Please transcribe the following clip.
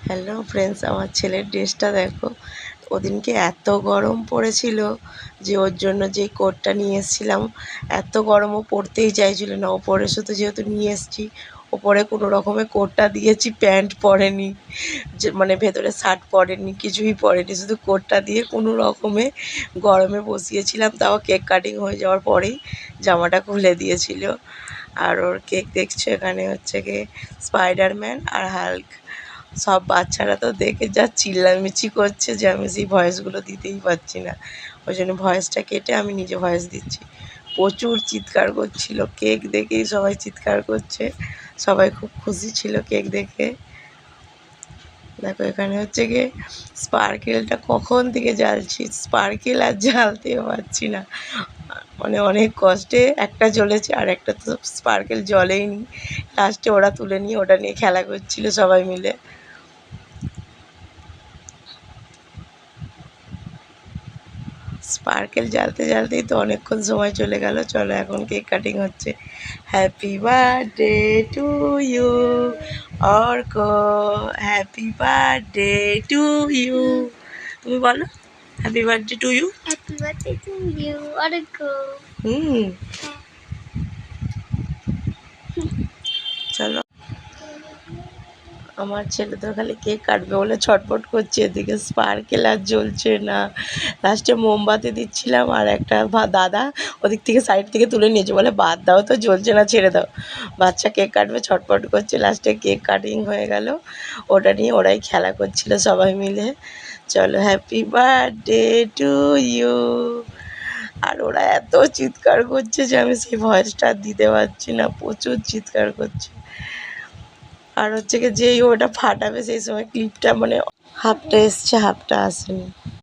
Hello friends, আমার ছেলের ড্রেসটা দেখো। ওদিনকে এত গরম পড়েছিল যে ওর জন্য যেই কোটটা নিয়ে এসেছিলাম, এত গরম ও পরতেই চাইছিল না। ওপরে শুধু যেহেতু নিয়ে এসেছি, ওপরে কোনো রকমে কোটটা দিয়েছি, প্যান্ট পরেনি, যে মানে ভেতরে শার্ট পরেনি, কিছুই পরেনি, শুধু কোটটা দিয়ে কোনো রকমে গরমে বসিয়েছিলাম। তাও কেক কাটিং হয়ে যাওয়ার পরেই জামাটা খুলে দিয়েছিল। আর ওর কেক দেখছো, এখানে হচ্ছে গিয়ে স্পাইডারম্যান আর হাল্ক। সব বাচ্চারা তো দেখে যা চিল্লামিচি করছে যে আমি সেই ভয়েসগুলো দিতেই পারছি না, ওই জন্য ভয়েসটা কেটে আমি নিজে ভয়েস দিচ্ছি। প্রচুর চিৎকার করছিল, কেক দেখেই সবাই চিৎকার করছে, সবাই খুব খুশি ছিল কেক দেখে। দেখো এখানে হচ্ছে গিয়ে স্পার্কেলটা কখন থেকে জ্বালছি, স্পার্কেল আর জ্বালতেও পারছি না, মানে অনেক কষ্টে একটা জ্বলেছে, আর একটা তো স্পার্কেল জ্বলেই নি। লাস্টে ওরা তুলে নিয়ে ওটা নিয়ে খেলা করছিল সবাই মিলে। স্পার্কেল জ্বালতে জ্বালতেই তো অনেকক্ষণ সময় চলে গেল। চলো এখন কেক কাটিং হচ্ছে। Happy birthday to you Arka, happy birthday to you. তুমি বলো happy birthday to you. Happy birthday to you Arka. চলো, আমার ছেলে তো খালি কেক কাটবে বলে ছটফট করছে, এদিকে স্পার্কেল আর জ্বলছে না। লাস্টে মোমবাতি দিচ্ছিলাম, আর একটা দাদা ওদিক থেকে সাইড থেকে তুলে নিয়েছে, বলে বাদ দাও তো, জ্বলছে না, ছেড়ে দাও। বাচ্চা কেক কাটবে, ছটফট করছে। লাস্টে কেক কাটিং হয়ে গেল, ওটা নিয়ে ওরাই খেলা করছিল সবাই মিলে। চলো হ্যাপি বার্থডে টু ইউ। আর ওরা এত চিৎকার করছে যে আমি সেই ভয়েসটা দিতে পারছি না, প্রচুর চিৎকার করছে। আর হচ্ছে কি যেই ওটা ফাটাবে সেই সময় ক্লিপটা মানে হাফটা এসছে, হাফটা আসেনি।